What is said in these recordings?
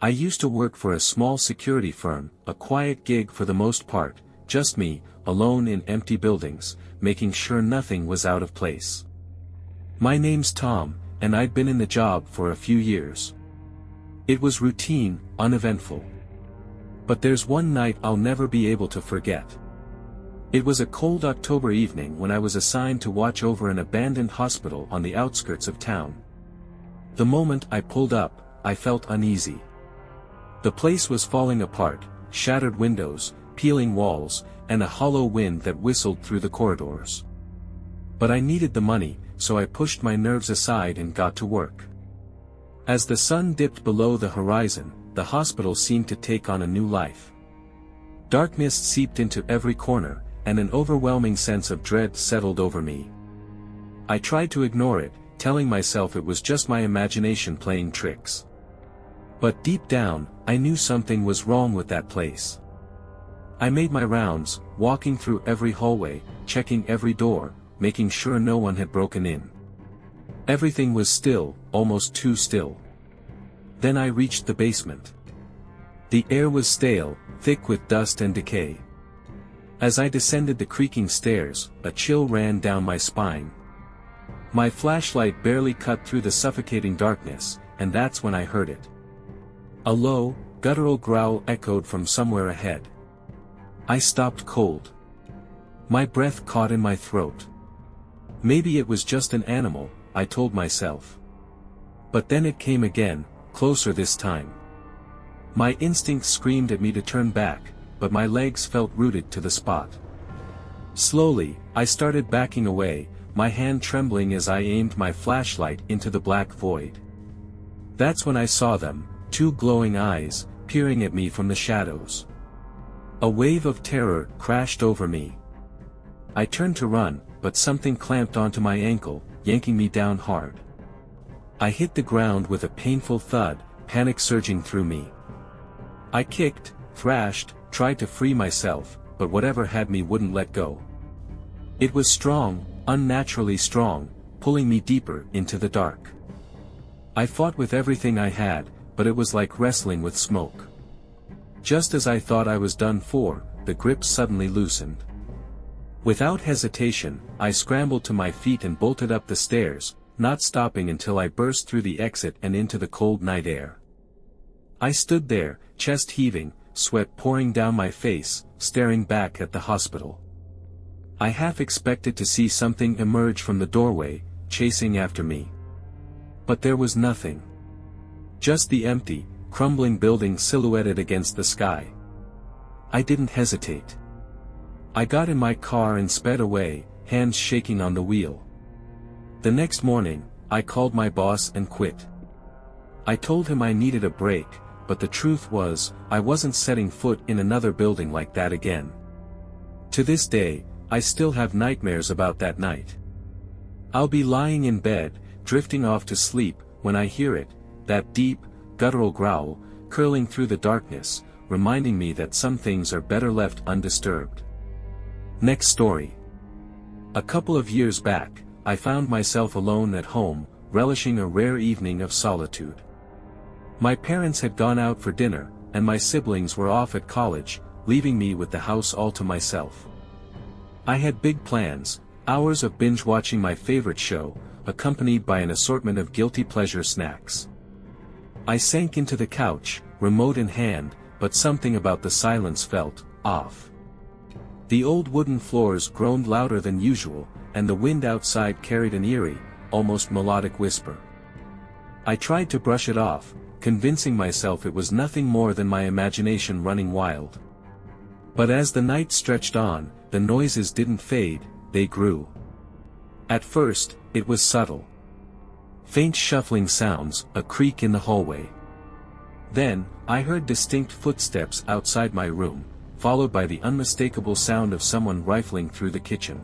I used to work for a small security firm, a quiet gig for the most part, just me, alone in empty buildings, making sure nothing was out of place. My name's Tom, and I'd been in the job for a few years. It was routine, uneventful. But there's one night I'll never be able to forget. It was a cold October evening when I was assigned to watch over an abandoned hospital on the outskirts of town. The moment I pulled up, I felt uneasy. The place was falling apart, shattered windows, peeling walls, and a hollow wind that whistled through the corridors. But I needed the money, so I pushed my nerves aside and got to work. As the sun dipped below the horizon, the hospital seemed to take on a new life. Darkness seeped into every corner, and an overwhelming sense of dread settled over me. I tried to ignore it, telling myself it was just my imagination playing tricks. But deep down, I knew something was wrong with that place. I made my rounds, walking through every hallway, checking every door, making sure no one had broken in. Everything was still, almost too still. Then I reached the basement. The air was stale, thick with dust and decay. As I descended the creaking stairs, a chill ran down my spine. My flashlight barely cut through the suffocating darkness, and that's when I heard it. A low, guttural growl echoed from somewhere ahead. I stopped cold. My breath caught in my throat. Maybe it was just an animal, I told myself. But then it came again, closer this time. My instinct screamed at me to turn back, but my legs felt rooted to the spot. Slowly, I started backing away, my hand trembling as I aimed my flashlight into the black void. That's when I saw them, two glowing eyes, peering at me from the shadows. A wave of terror crashed over me. I turned to run, but something clamped onto my ankle, yanking me down hard. I hit the ground with a painful thud, panic surging through me. I kicked, thrashed, tried to free myself, but whatever had me wouldn't let go. It was strong, unnaturally strong, pulling me deeper into the dark. I fought with everything I had, but it was like wrestling with smoke. Just as I thought I was done for, the grip suddenly loosened. Without hesitation, I scrambled to my feet and bolted up the stairs, not stopping until I burst through the exit and into the cold night air. I stood there, chest heaving, sweat pouring down my face, staring back at the hospital. I half expected to see something emerge from the doorway, chasing after me. But there was nothing. Just the empty, crumbling building silhouetted against the sky. I didn't hesitate. I got in my car and sped away, hands shaking on the wheel. The next morning, I called my boss and quit. I told him I needed a break, but the truth was, I wasn't setting foot in another building like that again. To this day, I still have nightmares about that night. I'll be lying in bed, drifting off to sleep, when I hear it, that deep, guttural growl, curling through the darkness, reminding me that some things are better left undisturbed. Next story. A couple of years back, I found myself alone at home, relishing a rare evening of solitude. My parents had gone out for dinner, and my siblings were off at college, leaving me with the house all to myself. I had big plans, hours of binge-watching my favorite show, accompanied by an assortment of guilty pleasure snacks. I sank into the couch, remote in hand, but something about the silence felt off. The old wooden floors groaned louder than usual, and the wind outside carried an eerie, almost melodic whisper. I tried to brush it off, convincing myself it was nothing more than my imagination running wild. But as the night stretched on, the noises didn't fade, they grew. At first, it was subtle. Faint shuffling sounds, a creak in the hallway. Then, I heard distinct footsteps outside my room, followed by the unmistakable sound of someone rifling through the kitchen.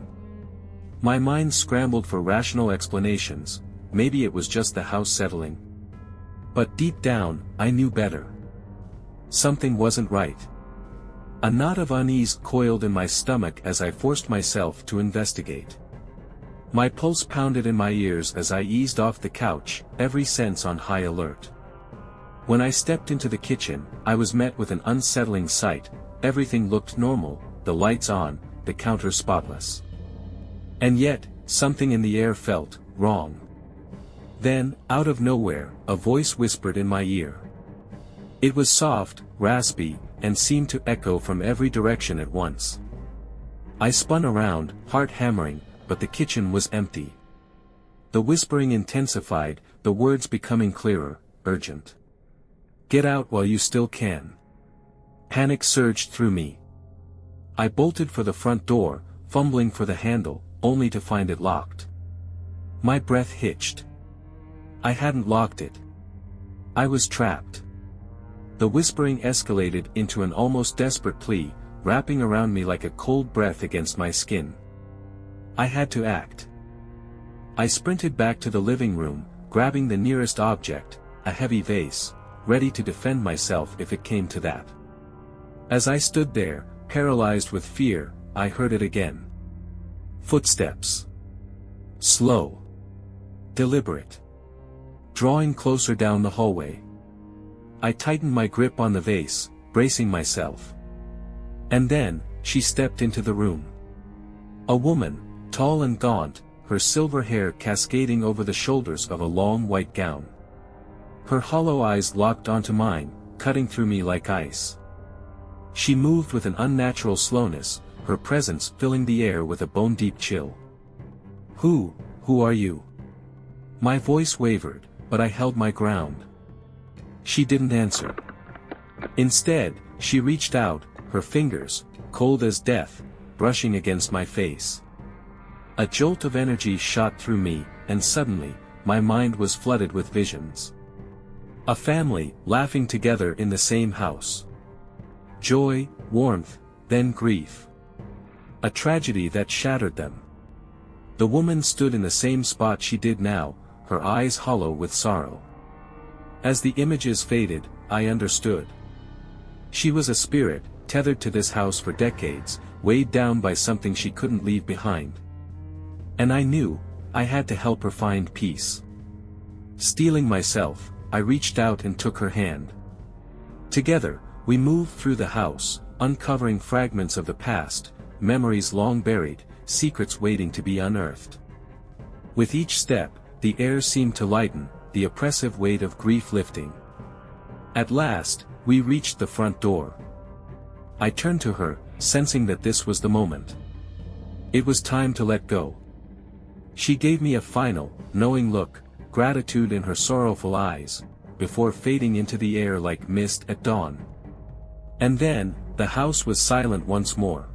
My mind scrambled for rational explanations, maybe it was just the house settling. But deep down, I knew better. Something wasn't right. A knot of unease coiled in my stomach as I forced myself to investigate. My pulse pounded in my ears as I eased off the couch, every sense on high alert. When I stepped into the kitchen, I was met with an unsettling sight. Everything looked normal, the lights on, the counter spotless. And yet, something in the air felt wrong. Then, out of nowhere, a voice whispered in my ear. It was soft, raspy, and seemed to echo from every direction at once. I spun around, heart hammering, but the kitchen was empty. The whispering intensified, the words becoming clearer, urgent. Get out while you still can. Panic surged through me. I bolted for the front door, fumbling for the handle, only to find it locked. My breath hitched. I hadn't locked it. I was trapped. The whispering escalated into an almost desperate plea, wrapping around me like a cold breath against my skin. I had to act. I sprinted back to the living room, grabbing the nearest object, a heavy vase, ready to defend myself if it came to that. As I stood there, paralyzed with fear, I heard it again. Footsteps. Slow. Deliberate. Drawing closer down the hallway. I tightened my grip on the vase, bracing myself. And then, she stepped into the room. A woman, tall and gaunt, her silver hair cascading over the shoulders of a long white gown. Her hollow eyes locked onto mine, cutting through me like ice. She moved with an unnatural slowness, her presence filling the air with a bone-deep chill. Who are you? My voice wavered, but I held my ground. She didn't answer. Instead, she reached out, her fingers, cold as death, brushing against my face. A jolt of energy shot through me, and suddenly, my mind was flooded with visions. A family, laughing together in the same house. Joy, warmth, then grief. A tragedy that shattered them. The woman stood in the same spot she did now, her eyes hollow with sorrow. As the images faded, I understood. She was a spirit, tethered to this house for decades, weighed down by something she couldn't leave behind. And I knew, I had to help her find peace. Steeling myself, I reached out and took her hand. Together, we moved through the house, uncovering fragments of the past, memories long buried, secrets waiting to be unearthed. With each step, the air seemed to lighten, the oppressive weight of grief lifting. At last, we reached the front door. I turned to her, sensing that this was the moment. It was time to let go. She gave me a final, knowing look, gratitude in her sorrowful eyes, before fading into the air like mist at dawn. And then, the house was silent once more.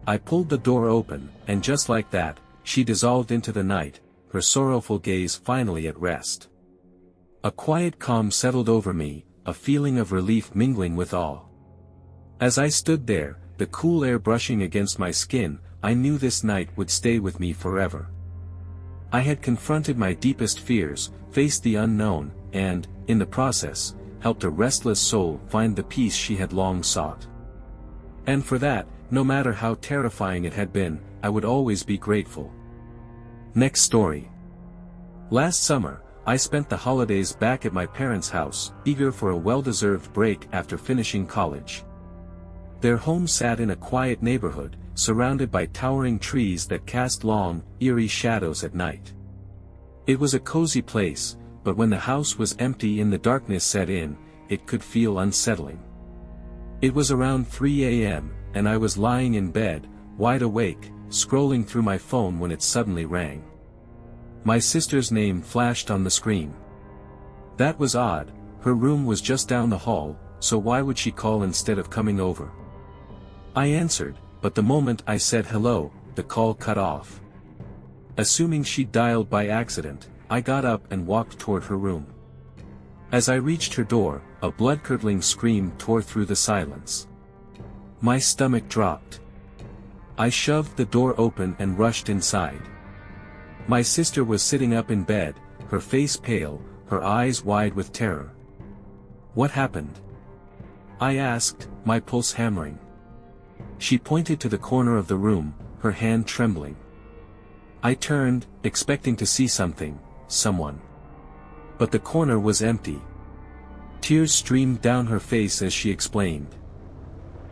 I pulled the door open, and just like that, she dissolved into the night, her sorrowful gaze finally at rest. A quiet calm settled over me, a feeling of relief mingling with awe. As I stood there, the cool air brushing against my skin, I knew this night would stay with me forever. I had confronted my deepest fears, faced the unknown, and, in the process, helped a restless soul find the peace she had long sought. And for that, no matter how terrifying it had been, I would always be grateful. Next story. Last summer, I spent the holidays back at my parents' house, eager for a well-deserved break after finishing college. Their home sat in a quiet neighborhood, surrounded by towering trees that cast long, eerie shadows at night. It was a cozy place, but when the house was empty and the darkness set in, it could feel unsettling. It was around 3 a.m., and I was lying in bed, wide awake, scrolling through my phone when it suddenly rang. My sister's name flashed on the screen. That was odd, her room was just down the hall, so why would she call instead of coming over? I answered, but the moment I said hello, the call cut off. Assuming she'd dialed by accident, I got up and walked toward her room. As I reached her door, a blood-curdling scream tore through the silence. My stomach dropped. I shoved the door open and rushed inside. My sister was sitting up in bed, her face pale, her eyes wide with terror. What happened? I asked, my pulse hammering. She pointed to the corner of the room, her hand trembling. I turned, expecting to see something, someone. But the corner was empty. Tears streamed down her face as she explained.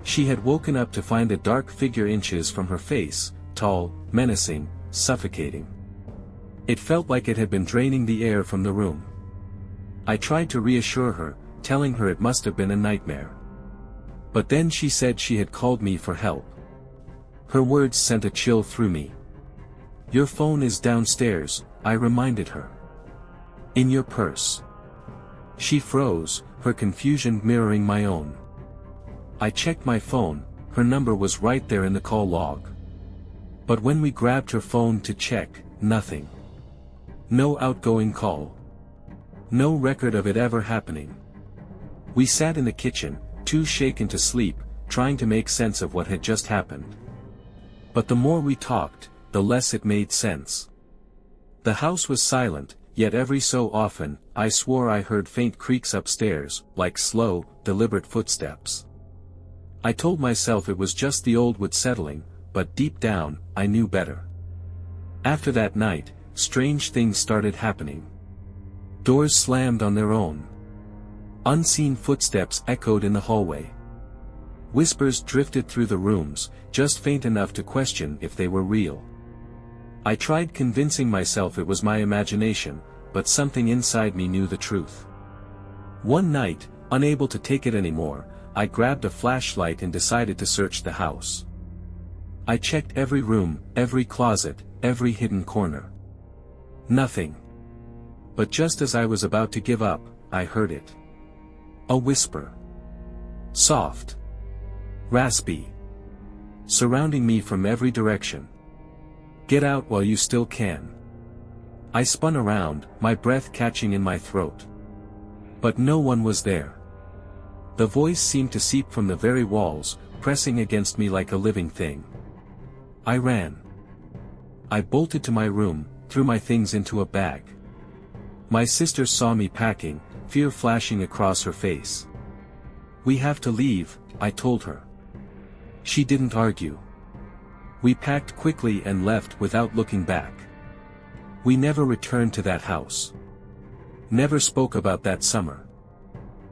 She had woken up to find a dark figure inches from her face, tall, menacing, suffocating. It felt like it had been draining the air from the room. I tried to reassure her, telling her it must have been a nightmare. But then she said she had called me for help. Her words sent a chill through me. "Your phone is downstairs," I reminded her. "In your purse." She froze, her confusion mirroring my own. I checked my phone, her number was right there in the call log. But when we grabbed her phone to check, nothing. No outgoing call. No record of it ever happening. We sat in the kitchen, too shaken to sleep, trying to make sense of what had just happened. But the more we talked, the less it made sense. The house was silent, yet every so often, I swore I heard faint creaks upstairs, like slow, deliberate footsteps. I told myself it was just the old wood settling, but deep down, I knew better. After that night, strange things started happening. Doors slammed on their own. Unseen footsteps echoed in the hallway. Whispers drifted through the rooms, just faint enough to question if they were real. I tried convincing myself it was my imagination, but something inside me knew the truth. One night, unable to take it anymore, I grabbed a flashlight and decided to search the house. I checked every room, every closet, every hidden corner. Nothing. But just as I was about to give up, I heard it. A whisper. Soft. Raspy. Surrounding me from every direction. "Get out while you still can." I spun around, my breath catching in my throat. But no one was there. The voice seemed to seep from the very walls, pressing against me like a living thing. I ran. I bolted to my room, threw my things into a bag. My sister saw me packing, fear flashing across her face. "We have to leave," I told her. She didn't argue. We packed quickly and left without looking back. We never returned to that house. Never spoke about that summer.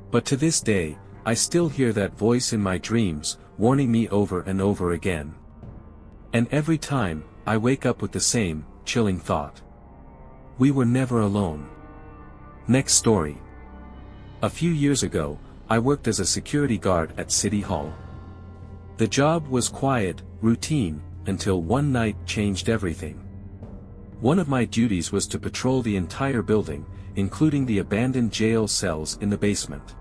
But to this day, I still hear that voice in my dreams, warning me over and over again. And every time, I wake up with the same, chilling thought. We were never alone. Next story. A few years ago, I worked as a security guard at City Hall. The job was quiet, routine, until one night changed everything. One of my duties was to patrol the entire building, including the abandoned jail cells in the basement.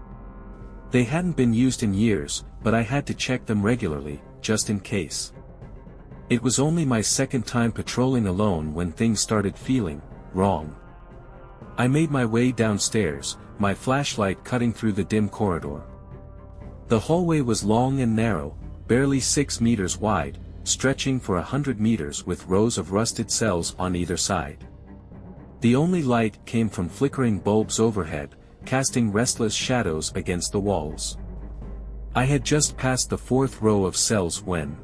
They hadn't been used in years, but I had to check them regularly, just in case. It was only my second time patrolling alone when things started feeling wrong. I made my way downstairs, my flashlight cutting through the dim corridor. The hallway was long and narrow, barely 6 meters wide, stretching for 100 meters with rows of rusted cells on either side. The only light came from flickering bulbs overhead, casting restless shadows against the walls. I had just passed the 4th row of cells when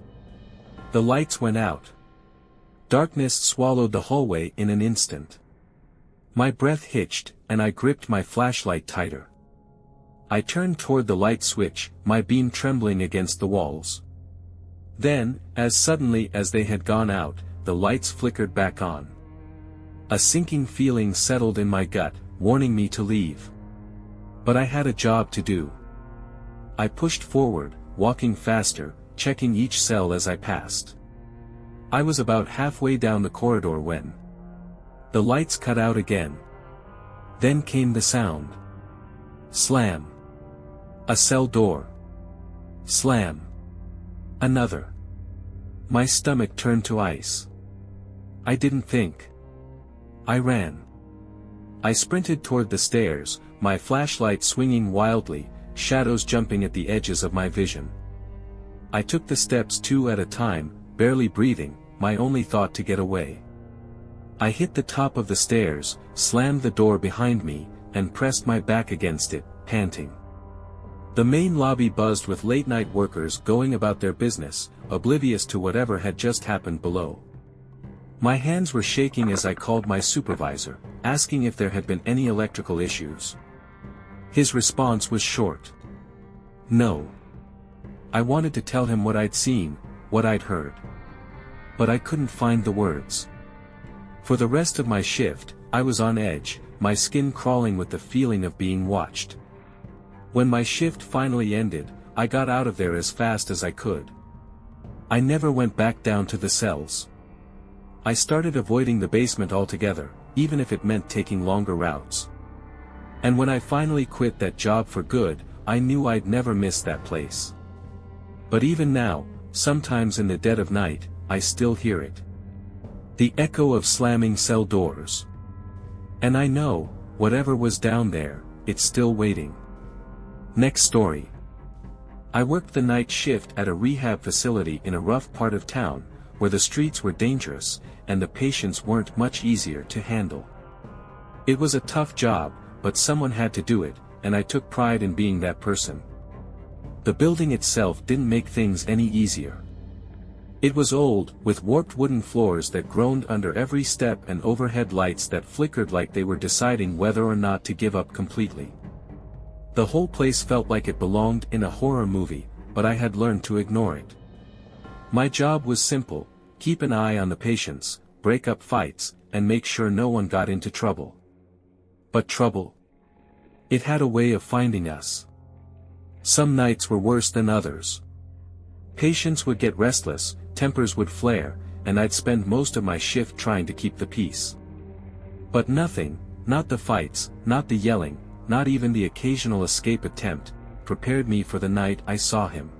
the lights went out. Darkness swallowed the hallway in an instant. My breath hitched, and I gripped my flashlight tighter. I turned toward the light switch, my beam trembling against the walls. Then, as suddenly as they had gone out, the lights flickered back on. A sinking feeling settled in my gut, warning me to leave. But I had a job to do. I pushed forward, walking faster, checking each cell as I passed. I was about halfway down the corridor when the lights cut out again. Then came the sound. Slam. A cell door. Slam. Another. My stomach turned to ice. I didn't think. I ran. I sprinted toward the stairs, my flashlight swinging wildly, shadows jumping at the edges of my vision. I took the steps 2 at a time, barely breathing, my only thought to get away. I hit the top of the stairs, slammed the door behind me, and pressed my back against it, panting. The main lobby buzzed with late-night workers going about their business, oblivious to whatever had just happened below. My hands were shaking as I called my supervisor, asking if there had been any electrical issues. His response was short. No. I wanted to tell him what I'd seen, what I'd heard. But I couldn't find the words. For the rest of my shift, I was on edge, my skin crawling with the feeling of being watched. When my shift finally ended, I got out of there as fast as I could. I never went back down to the cells. I started avoiding the basement altogether, even if it meant taking longer routes. And when I finally quit that job for good, I knew I'd never miss that place. But even now, sometimes in the dead of night, I still hear it. The echo of slamming cell doors. And I know, whatever was down there, it's still waiting. Next story. I worked the night shift at a rehab facility in a rough part of town, where the streets were dangerous, and the patients weren't much easier to handle. It was a tough job, but someone had to do it, and I took pride in being that person. The building itself didn't make things any easier. It was old, with warped wooden floors that groaned under every step and overhead lights that flickered like they were deciding whether or not to give up completely. The whole place felt like it belonged in a horror movie, but I had learned to ignore it. My job was simple: keep an eye on the patients, break up fights, and make sure no one got into trouble. But trouble? It had a way of finding us. Some nights were worse than others. Patients would get restless, tempers would flare, and I'd spend most of my shift trying to keep the peace. But nothing, not the fights, not the yelling, not even the occasional escape attempt, prepared me for the night I saw him.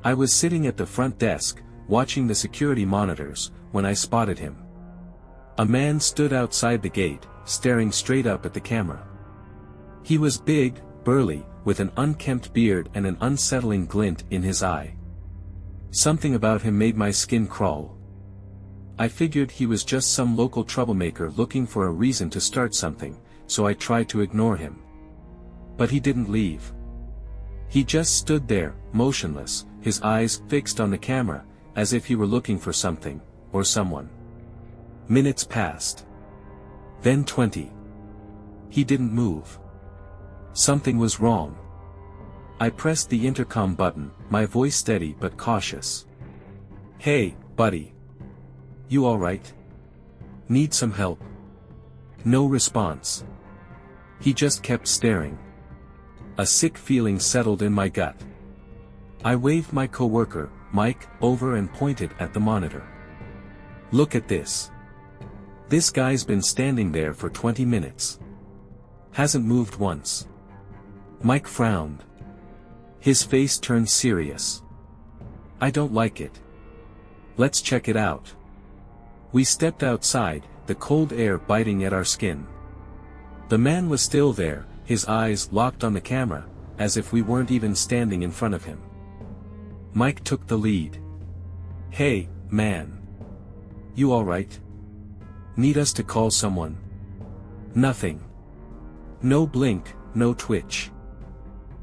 I was sitting at the front desk, watching the security monitors, when I spotted him. A man stood outside the gate, staring straight up at the camera. He was big, burly, with an unkempt beard and an unsettling glint in his eye. Something about him made my skin crawl. I figured he was just some local troublemaker looking for a reason to start something, so I tried to ignore him. But he didn't leave. He just stood there, motionless, his eyes fixed on the camera, as if he were looking for something, or someone. Minutes passed. Then 20. He didn't move. Something was wrong. I pressed the intercom button, my voice steady but cautious. "Hey, buddy. You alright? Need some help?" No response. He just kept staring. A sick feeling settled in my gut. I waved my coworker, Mike, over and pointed at the monitor. "Look at this. This guy's been standing there for 20 minutes. Hasn't moved once." Mike frowned. His face turned serious. "I don't like it. Let's check it out." We stepped outside, the cold air biting at our skin. The man was still there, his eyes locked on the camera, as if we weren't even standing in front of him. Mike took the lead. "Hey, man. You alright? Need us to call someone?" Nothing. No blink, no twitch.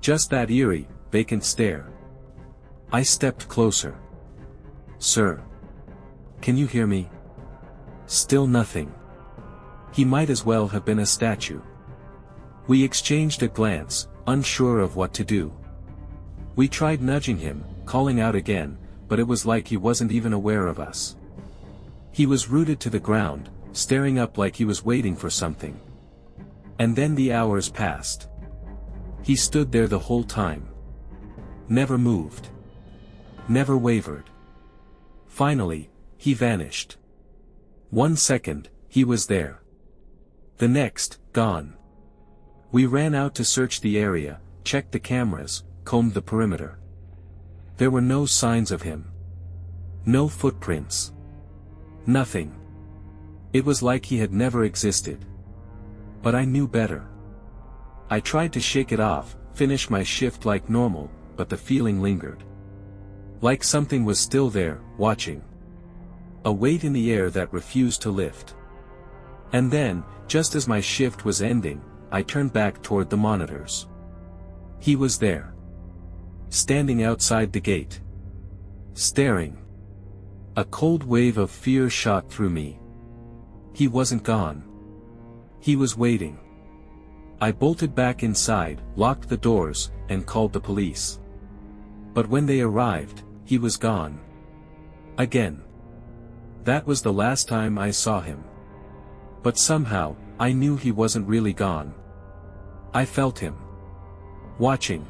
Just that eerie, vacant stare. I stepped closer. "Sir. Can you hear me?" Still nothing. He might as well have been a statue. We exchanged a glance, unsure of what to do. We tried nudging him, calling out again, but it was like he wasn't even aware of us. He was rooted to the ground, staring up like he was waiting for something. And then the hours passed. He stood there the whole time. Never moved. Never wavered. Finally, he vanished. 1 second, he was there. The next, gone. We ran out to search the area, checked the cameras, combed the perimeter. There were no signs of him. No footprints. Nothing. It was like he had never existed. But I knew better. I tried to shake it off, finish my shift like normal, but the feeling lingered. Like something was still there, watching. A weight in the air that refused to lift. And then, just as my shift was ending, I turned back toward the monitors. He was there. Standing outside the gate. Staring. A cold wave of fear shot through me. He wasn't gone. He was waiting. I bolted back inside, locked the doors, and called the police. But when they arrived, he was gone. Again. That was the last time I saw him. But somehow, I knew he wasn't really gone. I felt him. Watching.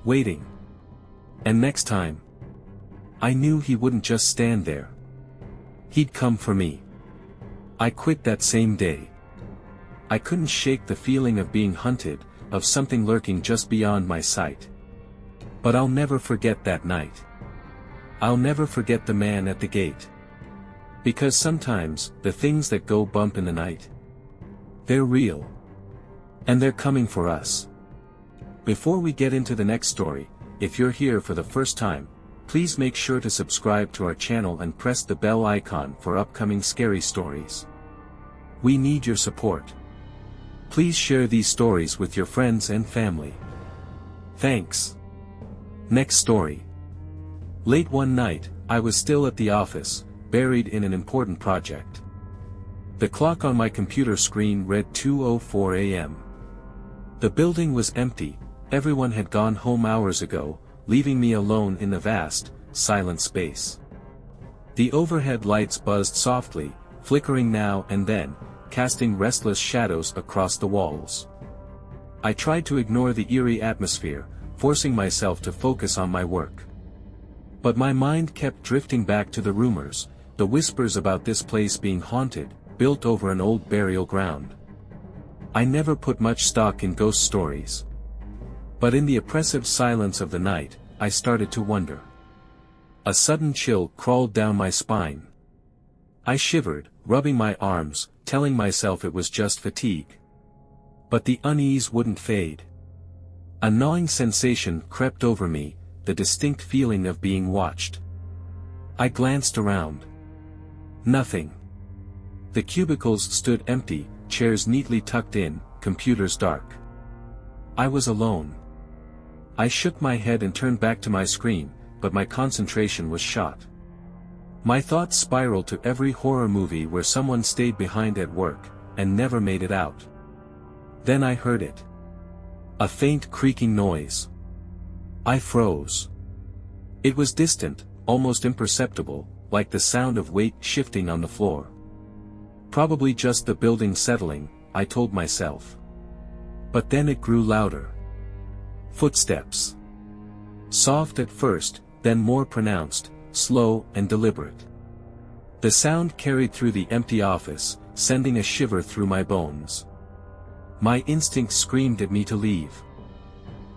Waiting. And next time, I knew he wouldn't just stand there. He'd come for me. I quit that same day. I couldn't shake the feeling of being hunted, of something lurking just beyond my sight. But I'll never forget that night. I'll never forget the man at the gate. Because sometimes, the things that go bump in the night, they're real. And they're coming for us. Before we get into the next story, if you're here for the first time, please make sure to subscribe to our channel and press the bell icon for upcoming scary stories. We need your support. Please share these stories with your friends and family. Thanks. Next story. Late one night, I was still at the office, buried in an important project. The clock on my computer screen read 2:04 a.m. The building was empty, everyone had gone home hours ago, leaving me alone in the vast, silent space. The overhead lights buzzed softly, flickering now and then, casting restless shadows across the walls. I tried to ignore the eerie atmosphere, forcing myself to focus on my work. But my mind kept drifting back to the rumors, the whispers about this place being haunted, built over an old burial ground. I never put much stock in ghost stories. But in the oppressive silence of the night, I started to wonder. A sudden chill crawled down my spine. I shivered, rubbing my arms, telling myself it was just fatigue. But the unease wouldn't fade. A gnawing sensation crept over me, the distinct feeling of being watched. I glanced around. Nothing. The cubicles stood empty, chairs neatly tucked in, computers dark. I was alone. I shook my head and turned back to my screen, but my concentration was shot. My thoughts spiraled to every horror movie where someone stayed behind at work, and never made it out. Then I heard it. A faint creaking noise. I froze. It was distant, almost imperceptible, like the sound of weight shifting on the floor. Probably just the building settling, I told myself. But then it grew louder. Footsteps. Soft at first, then more pronounced, slow and deliberate. The sound carried through the empty office, sending a shiver through my bones. My instinct screamed at me to leave.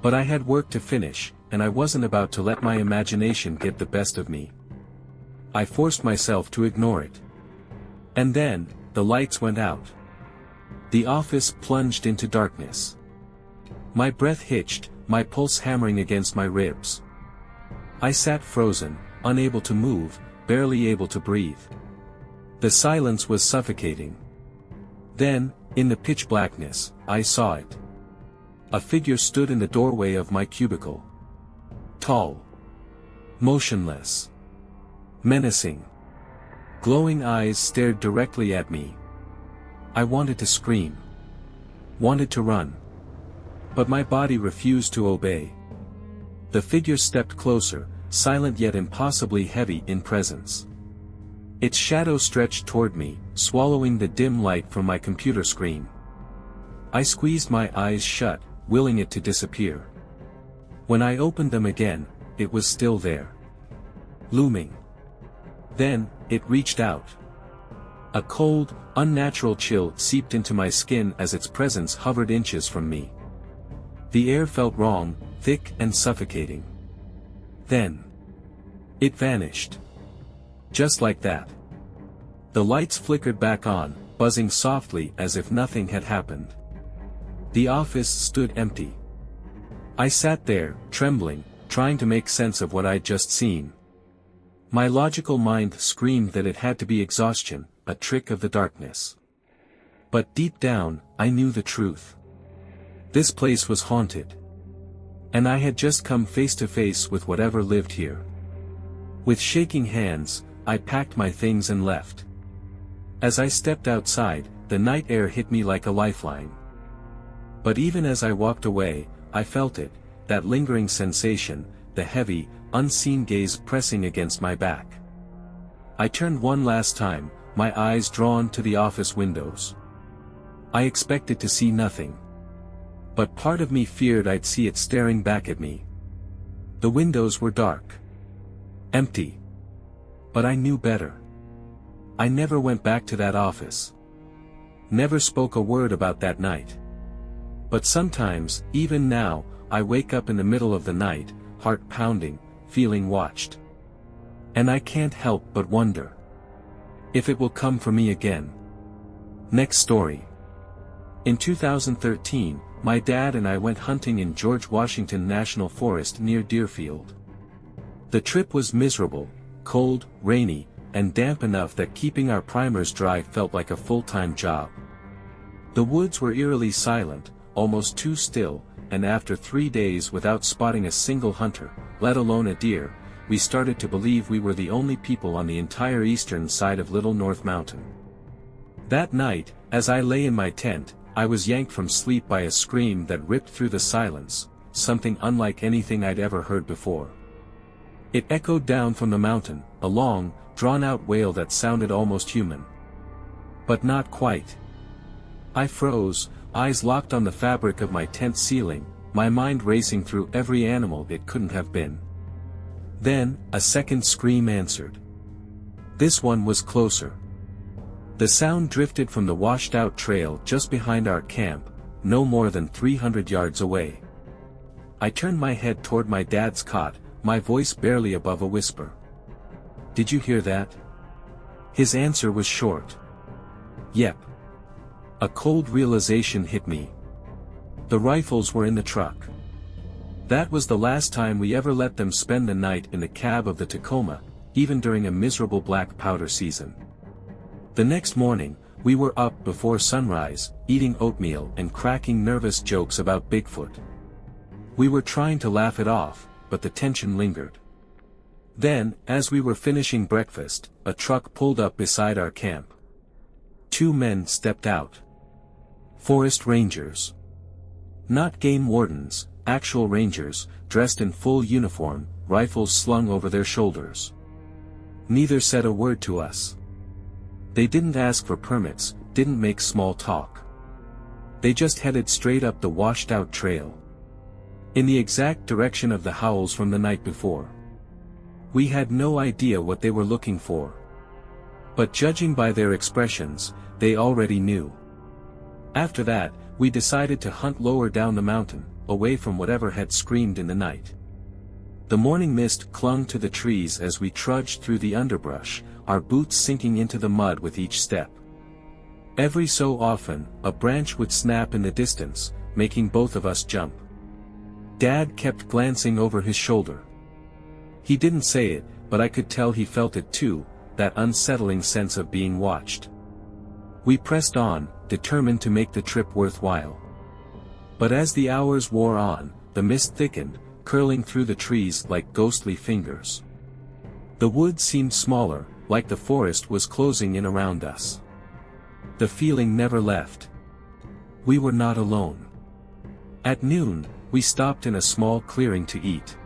But I had work to finish, and I wasn't about to let my imagination get the best of me. I forced myself to ignore it. And then, the lights went out. The office plunged into darkness. My breath hitched, my pulse hammering against my ribs. I sat frozen, unable to move, barely able to breathe. The silence was suffocating. Then, in the pitch blackness, I saw it. A figure stood in the doorway of my cubicle. Tall. Motionless. Menacing. Glowing eyes stared directly at me. I wanted to scream. Wanted to run. But my body refused to obey. The figure stepped closer, silent yet impossibly heavy in presence. Its shadow stretched toward me, swallowing the dim light from my computer screen. I squeezed my eyes shut, willing it to disappear. When I opened them again, it was still there. Looming. Then, it reached out. A cold, unnatural chill seeped into my skin as its presence hovered inches from me. The air felt wrong, thick and suffocating. Then, it vanished. Just like that. The lights flickered back on, buzzing softly as if nothing had happened. The office stood empty. I sat there, trembling, trying to make sense of what I'd just seen. My logical mind screamed that it had to be exhaustion, a trick of the darkness. But deep down, I knew the truth. This place was haunted. And I had just come face to face with whatever lived here. With shaking hands, I packed my things and left. As I stepped outside, the night air hit me like a lifeline. But even as I walked away, I felt it, that lingering sensation, the heavy, unseen gaze pressing against my back. I turned one last time, my eyes drawn to the office windows. I expected to see nothing. But part of me feared I'd see it staring back at me. The windows were dark. Empty. But I knew better. I never went back to that office. Never spoke a word about that night. But sometimes, even now, I wake up in the middle of the night, heart pounding, feeling watched. And I can't help but wonder if it will come for me again. Next story. In 2013, my dad and I went hunting in George Washington National Forest near Deerfield. The trip was miserable, cold, rainy, and damp enough that keeping our primers dry felt like a full-time job. The woods were eerily silent, almost too still, and after 3 days without spotting a single hunter, let alone a deer, we started to believe we were the only people on the entire eastern side of Little North Mountain. That night, as I lay in my tent, I was yanked from sleep by a scream that ripped through the silence, something unlike anything I'd ever heard before. It echoed down from the mountain, a long, drawn-out wail that sounded almost human. But not quite. I froze, eyes locked on the fabric of my tent ceiling, my mind racing through every animal it couldn't have been. Then, a second scream answered. This one was closer. The sound drifted from the washed-out trail just behind our camp, no more than 300 yards away. I turned my head toward my dad's cot, my voice barely above a whisper. "Did you hear that?" His answer was short. "Yep." A cold realization hit me. The rifles were in the truck. That was the last time we ever let them spend the night in the cab of the Tacoma, even during a miserable black powder season. The next morning, we were up before sunrise, eating oatmeal and cracking nervous jokes about Bigfoot. We were trying to laugh it off, but the tension lingered. Then, as we were finishing breakfast, a truck pulled up beside our camp. 2 men stepped out. Forest rangers. Not game wardens, actual rangers, dressed in full uniform, rifles slung over their shoulders. Neither said a word to us. They didn't ask for permits, didn't make small talk. They just headed straight up the washed-out trail, in the exact direction of the howls from the night before. We had no idea what they were looking for. But judging by their expressions, they already knew. After that, we decided to hunt lower down the mountain, away from whatever had screamed in the night. The morning mist clung to the trees as we trudged through the underbrush, our boots sinking into the mud with each step. Every so often, a branch would snap in the distance, making both of us jump. Dad kept glancing over his shoulder. He didn't say it, but I could tell he felt it too, that unsettling sense of being watched. We pressed on, determined to make the trip worthwhile. But as the hours wore on, the mist thickened, curling through the trees like ghostly fingers. The woods seemed smaller, like the forest was closing in around us. The feeling never left. We were not alone. At noon, we stopped in a small clearing to eat.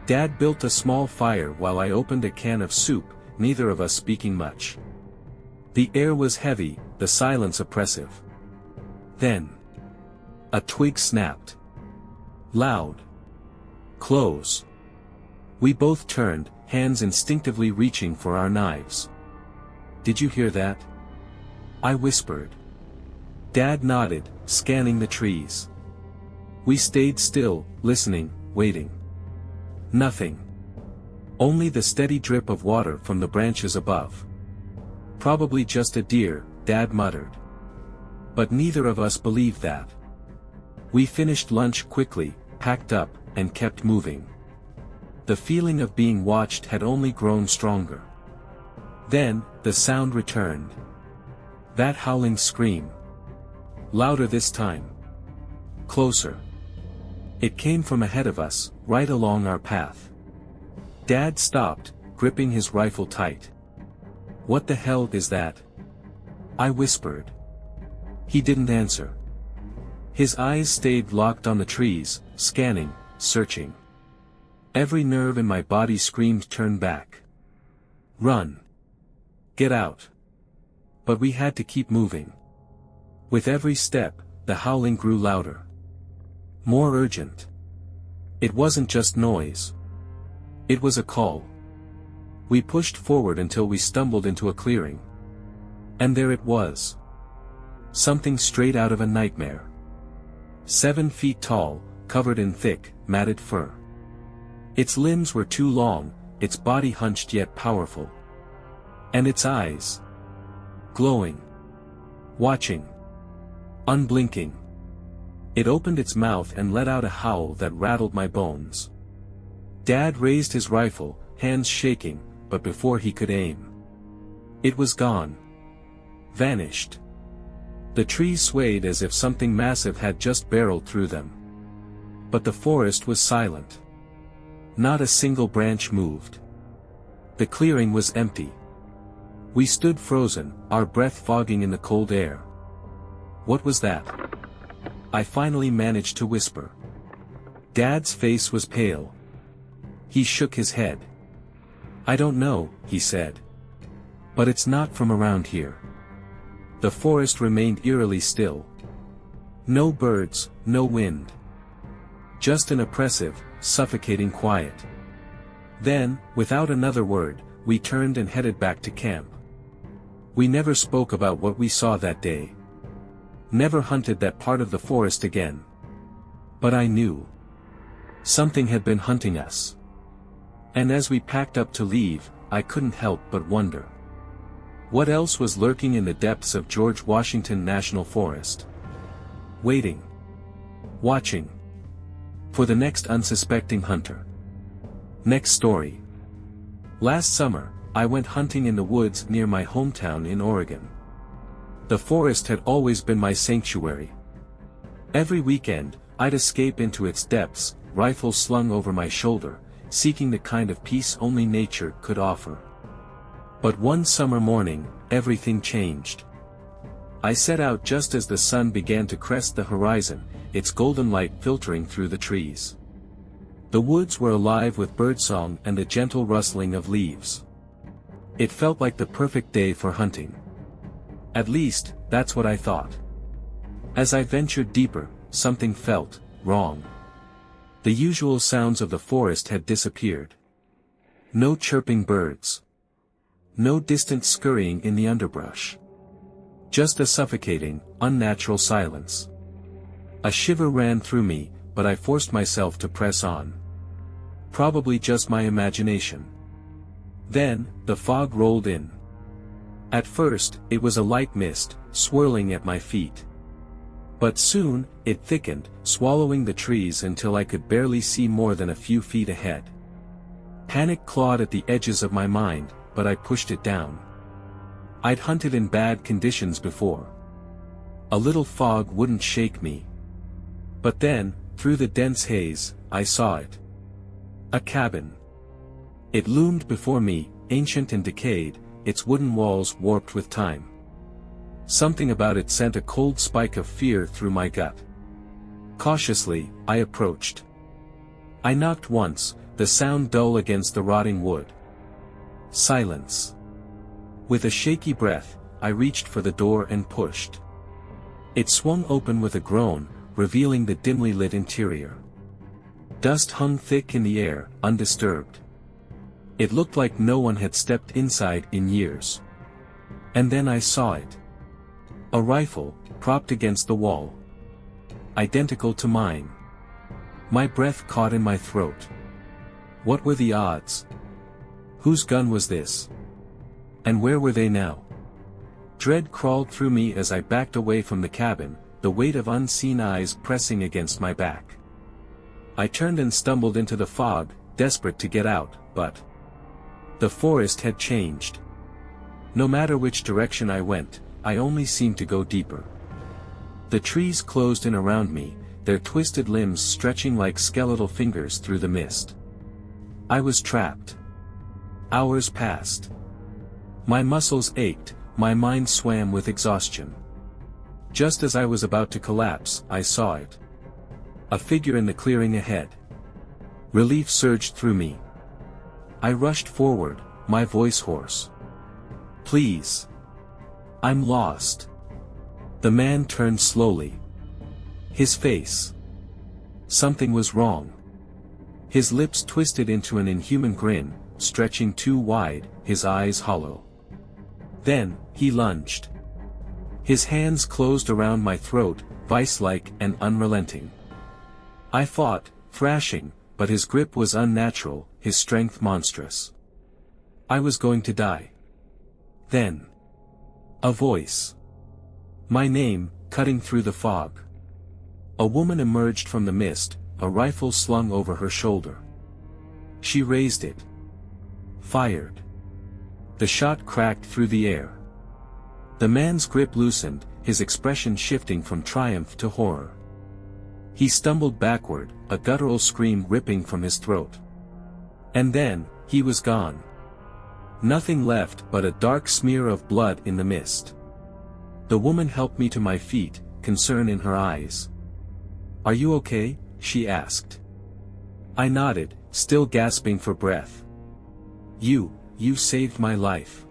Dad built a small fire while I opened a can of soup, neither of us speaking much. The air was heavy, the silence oppressive. Then, a twig snapped. Loud. Close. We both turned, hands instinctively reaching for our knives. "Did you hear that?" I whispered. Dad nodded, scanning the trees. We stayed still, listening, waiting. Nothing. Only the steady drip of water from the branches above. "Probably just a deer," Dad muttered. But neither of us believed that. We finished lunch quickly, packed up, and kept moving. The feeling of being watched had only grown stronger. Then, the sound returned. That howling scream. Louder this time. Closer. It came from ahead of us, right along our path. Dad stopped, gripping his rifle tight. "What the hell is that?" I whispered. He didn't answer. His eyes stayed locked on the trees, scanning, searching. Every nerve in my body screamed, "Turn back. Run. Get out." But we had to keep moving. With every step, the howling grew louder. More urgent. It wasn't just noise. It was a call. We pushed forward until we stumbled into a clearing. And there it was. Something straight out of a nightmare. 7 feet tall, covered in thick, matted fur. Its limbs were too long, its body hunched yet powerful. And its eyes. Glowing. Watching. Unblinking. It opened its mouth and let out a howl that rattled my bones. Dad raised his rifle, hands shaking, but before he could aim, it was gone. Vanished. The trees swayed as if something massive had just barreled through them. But the forest was silent. Not a single branch moved. The clearing was empty. We stood frozen, our breath fogging in the cold air. "What was that?" I finally managed to whisper. Dad's face was pale. He shook his head. "I don't know," he said. "But it's not from around here." The forest remained eerily still. No birds, no wind. Just an oppressive, suffocating quiet. Then, without another word, we turned and headed back to camp. We never spoke about what we saw that day. Never hunted that part of the forest again. But I knew. Something had been hunting us. And as we packed up to leave, I couldn't help but wonder. What else was lurking in the depths of George Washington National Forest? Waiting. Watching. For the next unsuspecting hunter. Next story. Last summer, I went hunting in the woods near my hometown in Oregon. The forest had always been my sanctuary. Every weekend, I'd escape into its depths, rifle slung over my shoulder, seeking the kind of peace only nature could offer. But one summer morning, everything changed. I set out just as the sun began to crest the horizon, its golden light filtering through the trees. The woods were alive with birdsong and the gentle rustling of leaves. It felt like the perfect day for hunting. At least, that's what I thought. As I ventured deeper, something felt wrong. The usual sounds of the forest had disappeared. No chirping birds. No distant scurrying in the underbrush. Just a suffocating, unnatural silence. A shiver ran through me, but I forced myself to press on. Probably just my imagination. Then, the fog rolled in. At first, it was a light mist, swirling at my feet. But soon, it thickened, swallowing the trees until I could barely see more than a few feet ahead. Panic clawed at the edges of my mind, but I pushed it down. I'd hunted in bad conditions before. A little fog wouldn't shake me. But then, through the dense haze, I saw it. A cabin. It loomed before me, ancient and decayed, its wooden walls warped with time. Something about it sent a cold spike of fear through my gut. Cautiously, I approached. I knocked once, the sound dull against the rotting wood. Silence. With a shaky breath, I reached for the door and pushed. It swung open with a groan, revealing the dimly lit interior. Dust hung thick in the air, undisturbed. It looked like no one had stepped inside in years. And then I saw it. A rifle, propped against the wall. Identical to mine. My breath caught in my throat. What were the odds? Whose gun was this? And where were they now? Dread crawled through me as I backed away from the cabin, the weight of unseen eyes pressing against my back. I turned and stumbled into the fog, desperate to get out, but the forest had changed. No matter which direction I went, I only seemed to go deeper. The trees closed in around me, their twisted limbs stretching like skeletal fingers through the mist. I was trapped. Hours passed. My muscles ached, my mind swam with exhaustion. Just as I was about to collapse, I saw it. A figure in the clearing ahead. Relief surged through me. I rushed forward, my voice hoarse. "Please. I'm lost." The man turned slowly. His face. Something was wrong. His lips twisted into an inhuman grin, stretching too wide, his eyes hollow. Then, he lunged. His hands closed around my throat, vice-like and unrelenting. I fought, thrashing, but his grip was unnatural, his strength monstrous. I was going to die. Then. A voice. My name, cutting through the fog. A woman emerged from the mist, a rifle slung over her shoulder. She raised it. Fired. The shot cracked through the air. The man's grip loosened, his expression shifting from triumph to horror. He stumbled backward, a guttural scream ripping from his throat. And then, he was gone. Nothing left but a dark smear of blood in the mist. The woman helped me to my feet, concern in her eyes. "Are you okay?" she asked. I nodded, still gasping for breath. You saved my life."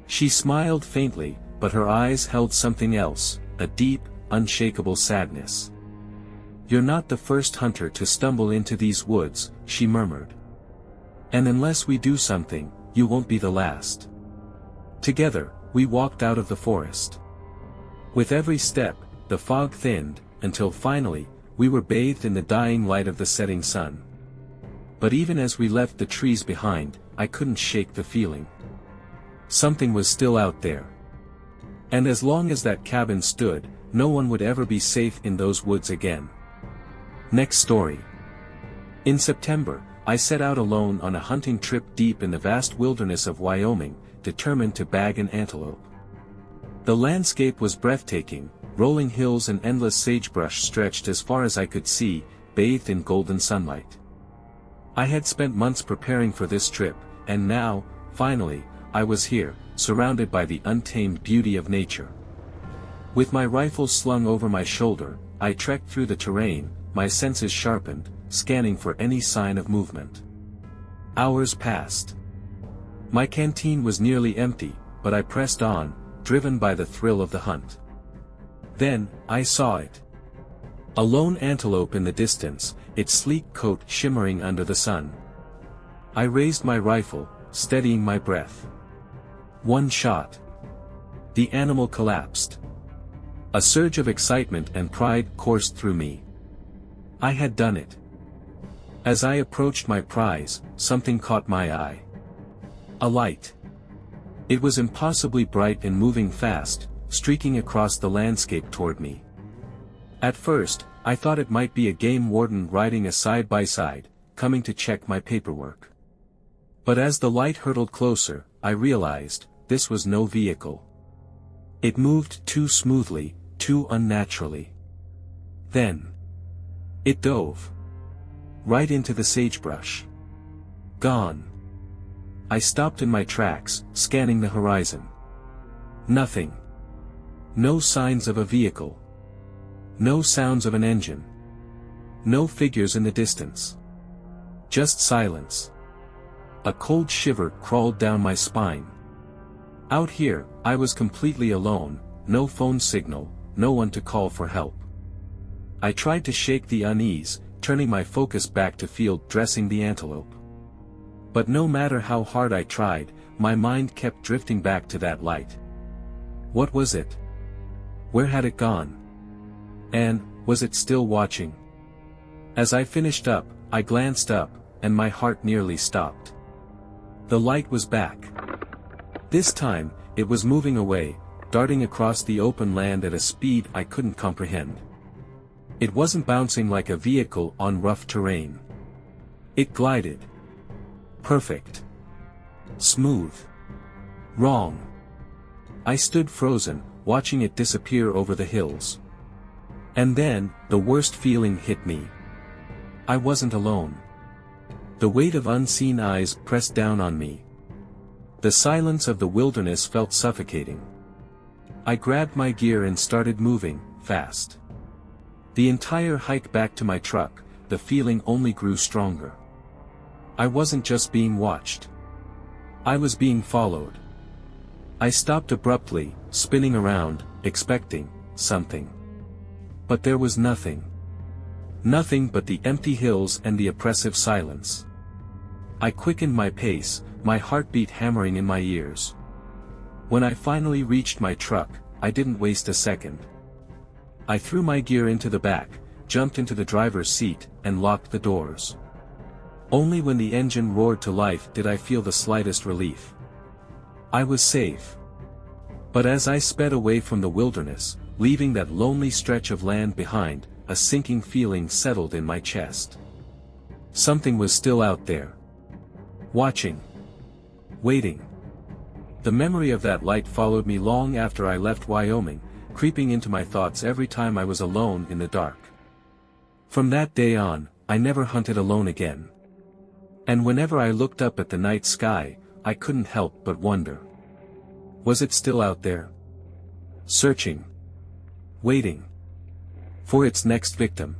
She smiled faintly, but her eyes held something else, a deep, unshakable sadness. "You're not the first hunter to stumble into these woods," she murmured. "And unless we do something, you won't be the last." Together, we walked out of the forest. With every step, the fog thinned, until finally, we were bathed in the dying light of the setting sun. But even as we left the trees behind, I couldn't shake the feeling. Something was still out there. And as long as that cabin stood, no one would ever be safe in those woods again. Next story. In September, I set out alone on a hunting trip deep in the vast wilderness of Wyoming, determined to bag an antelope. The landscape was breathtaking, rolling hills and endless sagebrush stretched as far as I could see, bathed in golden sunlight. I had spent months preparing for this trip, and now, finally, I was here, surrounded by the untamed beauty of nature. With my rifle slung over my shoulder, I trekked through the terrain, my senses sharpened, scanning for any sign of movement. Hours passed. My canteen was nearly empty, but I pressed on, driven by the thrill of the hunt. Then, I saw it. A lone antelope in the distance, its sleek coat shimmering under the sun. I raised my rifle, steadying my breath. One shot. The animal collapsed. A surge of excitement and pride coursed through me. I had done it. As I approached my prize, something caught my eye. A light. It was impossibly bright and moving fast, streaking across the landscape toward me. At first, I thought it might be a game warden riding a side-by-side, coming to check my paperwork. But as the light hurtled closer, I realized, this was no vehicle. It moved too smoothly, too unnaturally. Then. It dove. Right into the sagebrush. Gone. I stopped in my tracks, scanning the horizon. Nothing. No signs of a vehicle. No sounds of an engine. No figures in the distance. Just silence. A cold shiver crawled down my spine. Out here, I was completely alone, no phone signal, no one to call for help. I tried to shake the unease, turning my focus back to field dressing the antelope. But no matter how hard I tried, my mind kept drifting back to that light. What was it? Where had it gone? And, was it still watching? As I finished up, I glanced up, and my heart nearly stopped. The light was back. This time, it was moving away, darting across the open land at a speed I couldn't comprehend. It wasn't bouncing like a vehicle on rough terrain. It glided. Perfect. Smooth. Wrong. I stood frozen, watching it disappear over the hills. And then, the worst feeling hit me. I wasn't alone. The weight of unseen eyes pressed down on me. The silence of the wilderness felt suffocating. I grabbed my gear and started moving, fast. The entire hike back to my truck, the feeling only grew stronger. I wasn't just being watched. I was being followed. I stopped abruptly, spinning around, expecting something. But there was nothing. Nothing but the empty hills and the oppressive silence. I quickened my pace, my heartbeat hammering in my ears. When I finally reached my truck, I didn't waste a second. I threw my gear into the back, jumped into the driver's seat, and locked the doors. Only when the engine roared to life did I feel the slightest relief. I was safe. But as I sped away from the wilderness, leaving that lonely stretch of land behind, a sinking feeling settled in my chest. Something was still out there. Watching. Waiting. The memory of that light followed me long after I left Wyoming, creeping into my thoughts every time I was alone in the dark. From that day on, I never hunted alone again. And whenever I looked up at the night sky, I couldn't help but wonder. Was it still out there? Searching. Waiting. For its next victim.